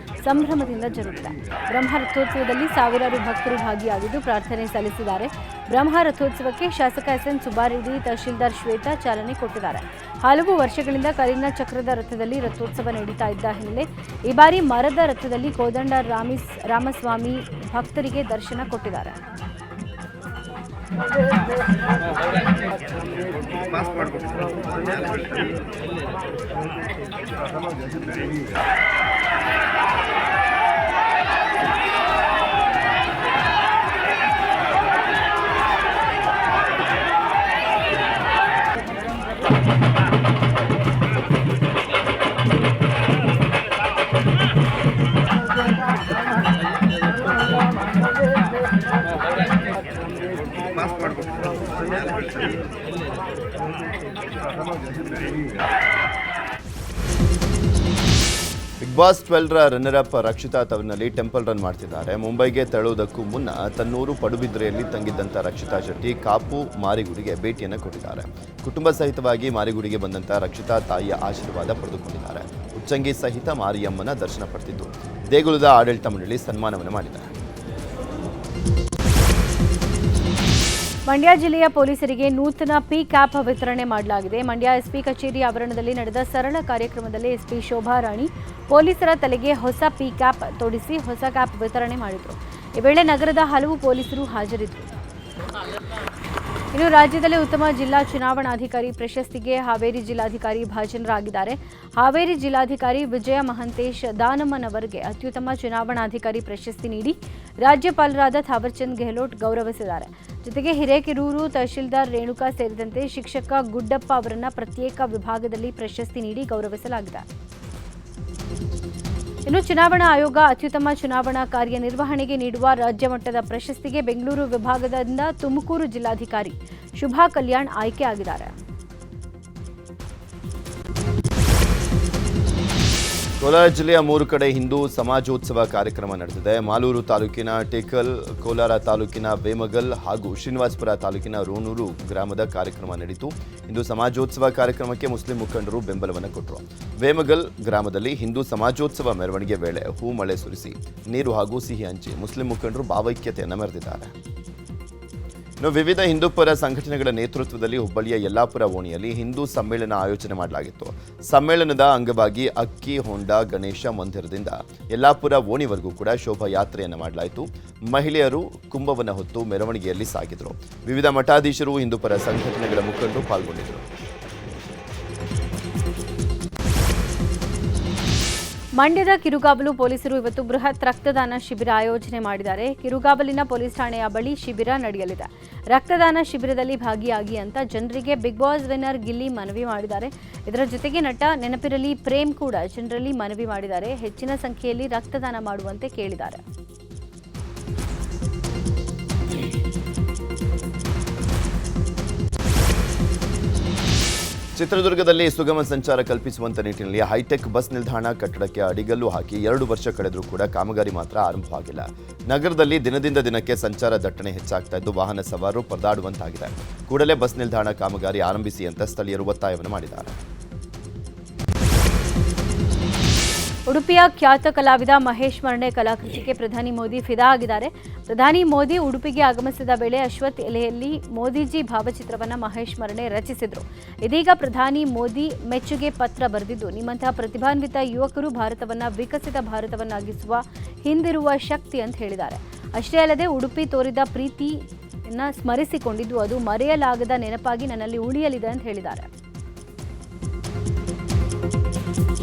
ಸಂಭ್ರಮದಿಂದ ಜರುಗಿದೆ. ಬ್ರಹ್ಮರಥೋತ್ಸವದಲ್ಲಿ ಸಾವಿರಾರು ಭಕ್ತರು ಭಾಗಿಯಾಗಿದ್ದು ಪ್ರಾರ್ಥನೆ ಸಲ್ಲಿಸಿದ್ದಾರೆ. ಬ್ರಹ್ಮರಥೋತ್ಸವಕ್ಕೆ ಶಾಸಕ ಎಸ್ಎನ್ ಸುಬ್ಬಾರೆಡ್ಡಿ, ತಹಶೀಲ್ದಾರ್ ಶ್ವೇತಾ ಚಾಲನೆ ಕೊಟ್ಟಿದ್ದಾರೆ. ಹಲವು ವರ್ಷಗಳಿಂದ ಕಲ್ಲಿನ ಚಕ್ರದ ರಥದಲ್ಲಿ ರಥೋತ್ಸವ ನಡೀತಾ ಇದ್ದ ಹಿನ್ನೆಲೆ ಈ ಬಾರಿ ಮರದ ರಥದಲ್ಲಿ ಕೋದಂಡ ರಾಮಸ್ವಾಮಿ ಭಕ್ತರಿಗೆ ದರ್ಶನ ಕೊಟ್ಟಿದ್ದಾರೆ. ಬಿಗ್ ಬಾಸ್ 12ರ ರನ್ನರ್ ಅಪ್ ರಕ್ಷಿತಾ ತವರಿನಲ್ಲಿ ಟೆಂಪಲ್ ರನ್ ಮಾಡ್ತಿದ್ದಾರೆ. ಮುಂಬೈಗೆ ತೆರಳುವುದಕ್ಕೂ ಮುನ್ನ ತನ್ನೂರು ಪಡುಬಿದ್ರೆಯಲ್ಲಿ ತಂಗಿದ್ದಂಥ ರಕ್ಷಿತಾ ಶೆಟ್ಟಿ ಕಾಪು ಮಾರಿಗುಡಿಗೆ ಭೇಟಿಯನ್ನು ಕೊಟ್ಟಿದ್ದಾರೆ. ಕುಟುಂಬ ಸಹಿತವಾಗಿ ಮಾರಿಗುಡಿಗೆ ಬಂದಂಥ ರಕ್ಷಿತಾ ತಾಯಿಯ ಆಶೀರ್ವಾದ ಪಡೆದುಕೊಂಡಿದ್ದಾರೆ. ಉಚ್ಚಂಗಿ ಸಹಿತ ಮಾರಿಯಮ್ಮನ ದರ್ಶನ ಪಡೆದಿದ್ದು ದೇಗುಲದ ಆಡಳಿತ ಮಂಡಳಿ ಸನ್ಮಾನವನ್ನು ಮಾಡಿದ್ದಾರೆ. ಮಂಡ್ಯ ಜಿಲ್ಲೆಯ ಪೊಲೀಸರಿಗೆ ನೂತನ ಪಿ ಕ್ಯಾಪ್ ವಿತರಣೆ ಮಾಡಲಾಗಿದೆ. ಮಂಡ್ಯ ಎಸ್ಪಿ ಕಚೇರಿ ಆವರಣದಲ್ಲಿ ನಡೆದ ಸರಳ ಕಾರ್ಯಕ್ರಮದಲ್ಲಿ ಎಸ್ಪಿ ಶೋಭಾ ರಾಣಿ ಪೊಲೀಸರ ತಲೆಗೆ ಹೊಸ ಪಿ ಕ್ಯಾಪ್ ತೊಡಿಸಿ ಹೊಸ ಕ್ಯಾಪ್ ವಿತರಣೆ ಮಾಡಿದರು. ಈ ವೇಳೆ ನಗರದ ಹಲವು ಪೊಲೀಸರು ಹಾಜರಿದ್ದರು. ಇನ್ನು ರಾಜ್ಯದಲ್ಲಿ ಉತ್ತಮ ಜಿಲ್ಲಾ ಚುನಾವಣಾಧಿಕಾರಿ ಪ್ರಶಸ್ತಿಗೆ ಹಾವೇರಿ ಜಿಲ್ಲಾಧಿಕಾರಿ ಭಾಜನರಾಗಿದ್ದಾರೆ. ಹಾವೇರಿ ಜಿಲ್ಲಾಧಿಕಾರಿ ವಿಜಯ ಮಹಂತೇಶ್ ದಾನಮ್ಮನವರಿಗೆ ಅತ್ಯುತ್ತಮ ಚುನಾವಣಾಧಿಕಾರಿ ಪ್ರಶಸ್ತಿ ನೀಡಿ ರಾಜ್ಯಪಾಲರಾದ ಥಾವರ್ಚಂದ್ ಗೆಹ್ಲೋಟ್ ಗೌರವಿಸಿದ್ದಾರೆ. ಜೊತೆಗೆ ಹಿರೇಕೆರೂರು ತಹಶೀಲ್ದಾರ್ ರೇಣುಕಾ ಸೇರಿದಂತೆ ಶಿಕ್ಷಕ ಗುಡ್ಡಪ್ಪ ಅವರನ್ನ ಪ್ರತ್ಯೇಕ ವಿಭಾಗದಲ್ಲಿ ಪ್ರಶಸ್ತಿ ನೀಡಿ ಗೌರವಿಸಲಾಗಿದೆ. ಇನ್ನು ಚುನಾವಣಾ ಆಯೋಗ ಅತ್ಯುತ್ತಮ ಚುನಾವಣಾ ಕಾರ್ಯನಿರ್ವಹಣೆಗೆ ನೀಡುವ ರಾಜ್ಯ ಮಟ್ಟದ ಪ್ರಶಸ್ತಿಗೆ ಬೆಂಗಳೂರು ವಿಭಾಗದಿಂದ ತುಮಕೂರು ಜಿಲ್ಲಾಧಿಕಾರಿ ಶುಭಾ ಕಲ್ಯಾಣ್ ಆಯ್ಕೆಯಾಗಿದ್ದಾರೆ. ಕೋಲಾರ ಜಿಲ್ಲೆಯ 3 ಕಡೆ ಹಿಂದೂ ಸಮಾಜೋತ್ಸವ ಕಾರ್ಯಕ್ರಮ ನಡೆದಿದೆ. ಮಾಲೂರು ತಾಲೂಕಿನ ಟೇಕಲ್, ಕೋಲಾರ ತಾಲೂಕಿನ ವೇಮಗಲ್ ಹಾಗೂ ಶ್ರೀನಿವಾಸಪುರ ತಾಲೂಕಿನ ರೋಣೂರು ಗ್ರಾಮದ ಕಾರ್ಯಕ್ರಮ ನಡೆಯಿತು. ಹಿಂದೂ ಸಮಾಜೋತ್ಸವ ಕಾರ್ಯಕ್ರಮಕ್ಕೆ ಮುಸ್ಲಿಂ ಮುಖಂಡರು ಬೆಂಬಲವನ್ನು ಕೊಟ್ಟರು. ವೇಮಗಲ್ ಗ್ರಾಮದಲ್ಲಿ ಹಿಂದೂ ಸಮಾಜೋತ್ಸವ ಮೆರವಣಿಗೆ ವೇಳೆ ಹೂ ಮಳೆ ಸುರಿಸಿ ನೀರು ಹಾಗೂ ಸಿಹಿ ಹಂಚಿ ಮುಸ್ಲಿಂ ಮುಖಂಡರು ಭಾವೈಕ್ಯತೆಯನ್ನು ಮೆರೆದಿದ್ದಾರೆ. ಇನ್ನು ವಿವಿಧ ಹಿಂದೂಪರ ಸಂಘಟನೆಗಳ ನೇತೃತ್ವದಲ್ಲಿ ಹುಬ್ಬಳ್ಳಿಯ ಯಲ್ಲಾಪುರ ಓಣಿಯಲ್ಲಿ ಹಿಂದೂ ಸಮ್ಮೇಳನ ಆಯೋಜನೆ ಮಾಡಲಾಗಿತ್ತು. ಸಮ್ಮೇಳನದ ಅಂಗವಾಗಿ ಅಕ್ಕಿ ಹೊಂಡ ಗಣೇಶ ಮಂದಿರದಿಂದ ಯಲ್ಲಾಪುರ ಓಣಿವರೆಗೂ ಕೂಡ ಶೋಭಾಯಾತ್ರೆಯನ್ನು ಮಾಡಲಾಯಿತು. ಮಹಿಳೆಯರು ಕುಂಭವನ್ನು ಹೊತ್ತು ಮೆರವಣಿಗೆಯಲ್ಲಿ ಸಾಗಿದರು. ವಿವಿಧ ಮಠಾಧೀಶರು, ಹಿಂದೂಪರ ಸಂಘಟನೆಗಳ ಮುಖಂಡರು ಪಾಲ್ಗೊಂಡಿದ್ದರು. ಮಂಡ್ಯದ ಕಿರುಗಾವಲು ಪೊಲೀಸರು ಇವತ್ತು ಬೃಹತ್ ರಕ್ತದಾನ ಶಿಬಿರ ಆಯೋಜನೆ ಮಾಡಿದ್ದಾರೆ. ಕಿರುಗಾವಲಿನ ಪೊಲೀಸ್ ಠಾಣೆಯ ಬಳಿ ಶಿಬಿರ ನಡೆಯಲಿದೆ. ರಕ್ತದಾನ ಶಿಬಿರದಲ್ಲಿ ಭಾಗಿಯಾಗಿ ಅಂತ ಜನರಿಗೆ ಬಿಗ್ ಬಾಸ್ ವಿನ್ನರ್ ಗಿಲ್ಲಿ ಮನವಿ ಮಾಡಿದ್ದಾರೆ. ಇದರ ಜೊತೆಗೆ ನಟ ನೆನಪಿರಲಿ ಪ್ರೇಮ್ ಕೂಡ ಜನರಲ್ಲಿ ಮನವಿ ಮಾಡಿದ್ದಾರೆ. ಹೆಚ್ಚಿನ ಸಂಖ್ಯೆಯಲ್ಲಿ ರಕ್ತದಾನ ಮಾಡುವಂತೆ ಕೇಳಿದ್ದಾರೆ. ಚಿತ್ರದುರ್ಗದಲ್ಲಿ ಸುಗಮ ಸಂಚಾರ ಕಲ್ಪಿಸುವಂತ ನಿಟ್ಟಿನಲ್ಲಿ ಹೈಟೆಕ್ ಬಸ್ ನಿಲ್ದಾಣ ಕಟ್ಟಡಕ್ಕೆ ಅಡಿಗಲ್ಲು ಹಾಕಿ 2 ವರ್ಷ ಕಳೆದರೂ ಕೂಡ ಕಾಮಗಾರಿ ಮಾತ್ರ ಆರಂಭವಾಗಿಲ್ಲ. ನಗರದಲ್ಲಿ ದಿನದಿಂದ ದಿನಕ್ಕೆ ಸಂಚಾರ ದಟ್ಟಣೆ ಹೆಚ್ಚಾಗ್ತಾ ಇದ್ದು ವಾಹನ ಸವಾರರು ಪರದಾಡುವಂತಾಗಿದೆ. ಕೂಡಲೇ ಬಸ್ ನಿಲ್ದಾಣ ಕಾಮಗಾರಿ ಆರಂಭಿಸಿ ಅಂತ ಸ್ಥಳೀಯರು ಒತ್ತಾಯವನ್ನು ಮಾಡಿದ್ದಾರೆ. ಉಡುಪಿಯ ಖ್ಯಾತ ಕಲಾವಿದ ಮಹೇಶ್ ಮರ್ಣೆ ಕಲಾಕೃತಿಗೆ ಪ್ರಧಾನಿ ಮೋದಿ ಫಿದಾ ಆಗಿದ್ದಾರೆ. ಪ್ರಧಾನಿ ಮೋದಿ ಉಡುಪಿಗೆ ಆಗಮಿಸಿದ ವೇಳೆ ಅಶ್ವತ್ಥ್ ಎಲೆಯಲ್ಲಿ ಮೋದಿಜಿ ಭಾವಚಿತ್ರವನ್ನು ಮಹೇಶ್ ಮರ್ಣೆ ರಚಿಸಿದರು. ಇದೀಗ ಪ್ರಧಾನಿ ಮೋದಿ ಮೆಚ್ಚುಗೆ ಪತ್ರ ಬರೆದಿದ್ದು, ನಿಮ್ಮಂತಹ ಪ್ರತಿಭಾನ್ವಿತ ಯುವಕರು ಭಾರತವನ್ನು ವಿಕಸಿತ ಭಾರತವನ್ನಾಗಿಸುವ ಹಿಂದಿರುವ ಶಕ್ತಿ ಅಂತ ಹೇಳಿದ್ದಾರೆ. ಅಷ್ಟೇ ಅಲ್ಲದೆ ಉಡುಪಿ ತೋರಿದ ಪ್ರೀತಿಯನ್ನು ಸ್ಮರಿಸಿಕೊಂಡಿದ್ದು, ಅದು ಮರೆಯಲಾಗದ ನೆನಪಾಗಿ ನನ್ನಲ್ಲಿ ಉಳಿಯಲಿದೆ ಅಂತ ಹೇಳಿದ್ದಾರೆ.